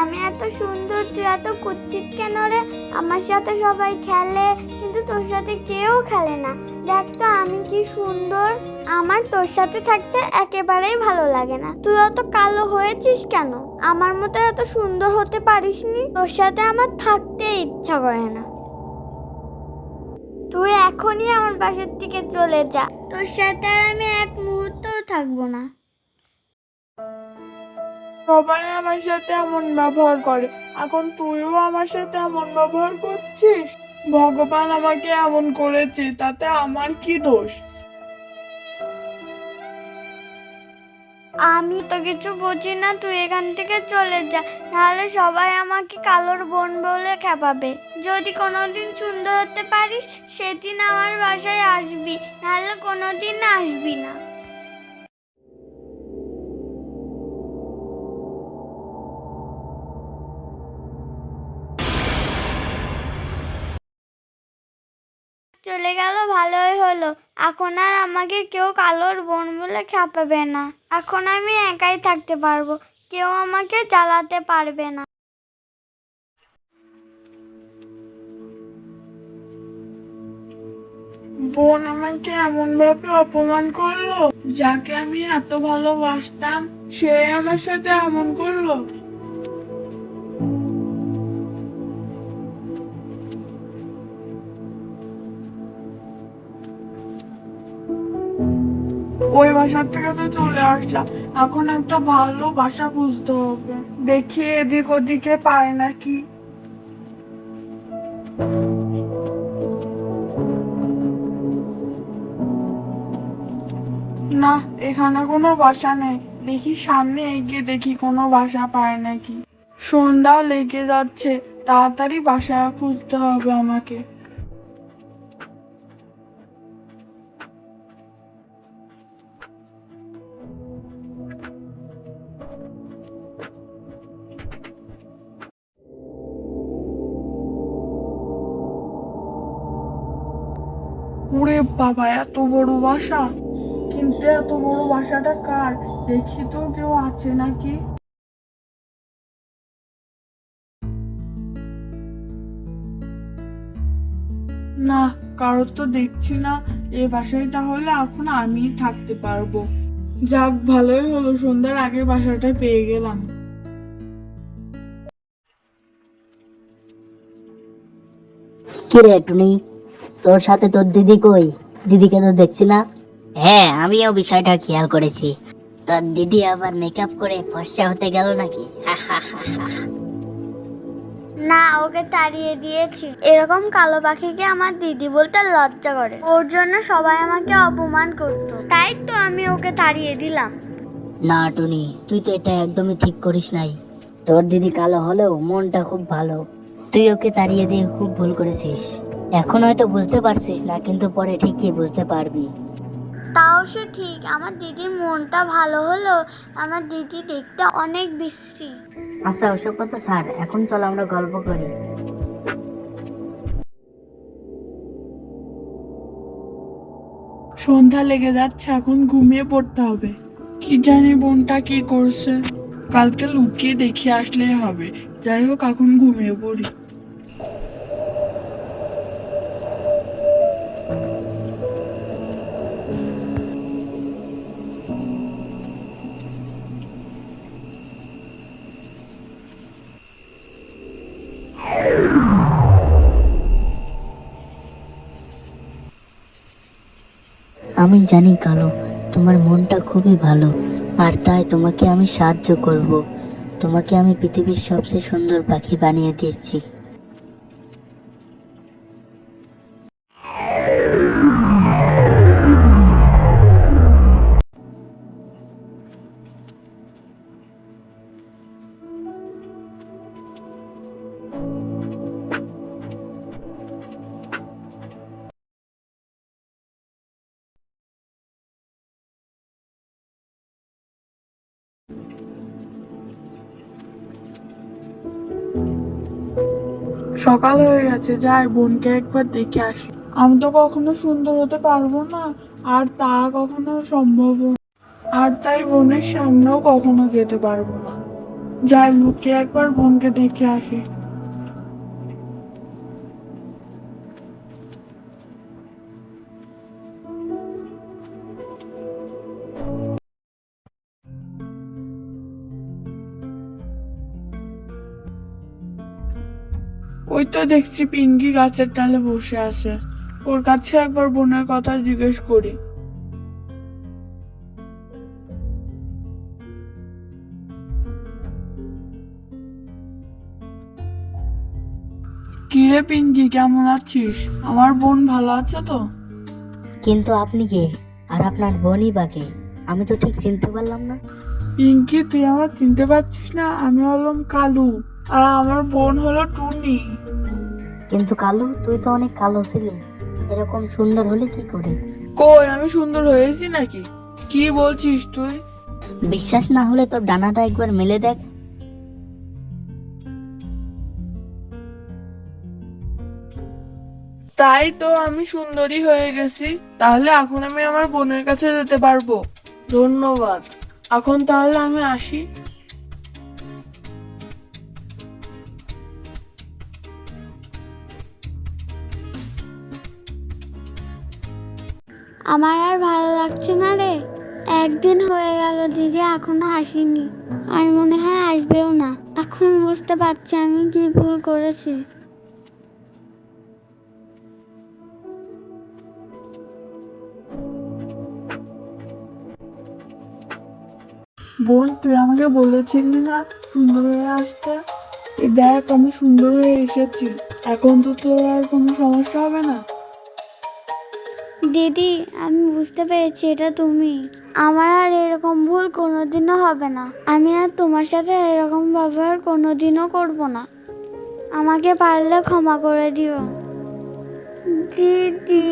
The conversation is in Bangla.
আমি এত সুন্দর, তুই এত কুৎসিত কেন রে? আমার সাথে সবাই খেলে, কিন্তু তোর সাথে কেউ খেলে না। দেখ তো আমি কি সুন্দর। আমার তোর সাথে থাকতে একেবারেই ভালো লাগে না। তুই অত কালো হয়েছিস কেন? আমার মতো এত সুন্দর হতে পারিসনি। তোর সাথে আমার থাকতে ইচ্ছা করে না। তুই এখনই আমার বাসার থেকে চলে যা। তোর সাথে আর আমি এক মুহূর্তও থাকবো না। সবাই আমার সাথে এমন ব্যবহার করে, এখন তুইও আমার সাথে এমন ব্যবহার করছিস। ভগবান আমাকে এমন করেছে, তাতে আমার কি দোষ? আমি তো কিছু বুঝি না, তুই এখান থেকে চলে যা, নাহলে সবাই আমাকে কালোর বোন বলে খেপাবে। যদি কোনোদিন সুন্দর হতে পারিস সেদিন আমার বাসায় আসবি, নাহলে কোনোদিন আসবি না। চলে গেল, ভালোই হলো। এখন আর আমাকে কেউ কালোর বোন বলে খেপাবে না। এখন আমি একাই থাকতে পারবো, কেউ আমাকে জ্বালাতে পারবে না। বোন আমাকে এমন ভাবে অপমান করলো, যাকে আমি এত ভালোবাসতাম সে আমার সাথে এমন করলো। ওই বাসার থেকে তো চলে আসলাম, এখন একটা ভালো বাসা খুঁজতে হবে। দেখি এদিক ওদিকে পায় নাকি। না, এখানে কোনো বাসা নেই। দেখি সামনে এগিয়ে দেখি কোনো বাসা পায় নাকি। সন্ধ্যা লেগে যাচ্ছে, তাড়াতাড়ি বাসা খুঁজতে হবে আমাকে। ওরে বাবা, এত বড় বাসা! কিন্তু এত বড় বাসাটা কার? দেখি তো কেউ আছে নাকি। না, কারোর তো দেখছি না। এ বাসায় তাহলে এখন আমি থাকতে পারবো। যাক, ভালোই হলো, সন্ধ্যার আগে বাসাটা পেয়ে গেলাম। কি রে টুনি, তোর সাথে তোর দিদি কই? দিদিকে তো দেখছি না। হ্যাঁ, আমিও বিষয়টা খেয়াল করেছি। তোর দিদি আবার মেকআপ করে ফর্সা হতে গেল নাকি? না, ওকে তাড়িয়ে দিয়েছি। এরকম কালো পাখিকে আমার দিদি বলতে লজ্জা করে। ওর জন্য সবাই আমাকে অপমান করতো, তাই তো আমি ওকে তাড়িয়ে দিলাম। না টুনি, তুই তো এটা একদমই ঠিক করিস নাই। তোর দিদি কালো হলেও মনটা খুব ভালো। তুই ওকে তাড়িয়ে দিয়ে খুব ভুল করেছিস। এখন হয়তো বুঝতে পারছিস না, কিন্তু পরে ঠিকই বুঝতে পারবি। তাও সে ঠিক, আমার দিদির মনটা ভালো হলো। আমার দিদি দেখতে অনেক বিশ্রী। আচ্ছা, ওসব কথা ছাড়, এখন চল আমরা গল্প করি। সন্ধ্যা লেগে যাচ্ছে, এখন ঘুমিয়ে পড়তে হবে। কি জানি বোনটা কি করছে, কালকে লুকিয়ে দেখে আসলেই হবে। যাই হোক, এখন ঘুমিয়ে পড়ি। আমি জানি কালো, তোমার মনটা খুবই ভালো, আর তাই তোমাকে আমি সাহায্য করব। তোমাকে আমি পৃথিবীর সবচেয়ে সুন্দর পাখি বানিয়ে দিচ্ছি। সকাল হয়ে গেছে, যাই বোনকে একবার দেখে আসি। আমি তো কখনো সুন্দর হতে পারবো না, আর তা কখনো সম্ভব না। আর তাই বোনের সামনেও কখনো যেতে পারবো না। যাই লুকিয়ে একবার বোনকে দেখে আসি। ওই তো দেখছি পিঙ্কি গাছের ডালে বসে আছে, ওর কাছে একবার বোনের কথা জিজ্ঞেস করি। কিরে পিঙ্কি, কেমন আছিস? আমার বোন ভালো আছে তো? কিন্তু আপনি কে, আর আপনার বোনই বা কে? আমি তো ঠিক চিনতে পারলাম না। পিঙ্কি, তুই আমার চিনতে পারছিস না? আমি হলাম কালু, আর আমার বোন হলো টুনি। কিন্তু কালু, তুই তো অনেক কালো ছিলি, এরকম সুন্দর হলে কি করে? কই, আমি সুন্দর হয়েছি নাকি? কি বলছিস তুই? বিশ্বাস না হলে তোর ডানাটা একবার মেলে দেখ। তাই তো, আমি সুন্দরী হয়ে গেছি। তাহলে এখন আমি আমার বোনের কাছে যেতে পারবো। ধন্যবাদ। এখন তাহলে আমি আসি। আমার আর ভালো লাগছে না রে। একদিন হয়ে গেল দিদি এখনো আসেনি, আর মনে হয় আসবেও না। এখন বুঝতে পারছি আমি কি ভুল করেছি। বোন, তুই আমাকে বলেছিলি না সুন্দর হয়ে আসতে? এই দেখ, আমি সুন্দর হয়ে এসেছি। এখন তো তোর আর কোনো সমস্যা হবে না। দিদি, আমি বুঝতে পেরেছি এটা তুমি। আমার আর এরকম ভুল কোনোদিনও হবে না। আমি আর তোমার সাথে এরকম ব্যবহার কোনোদিনও করব না। আমাকে পারলে ক্ষমা করে দিও দিদি।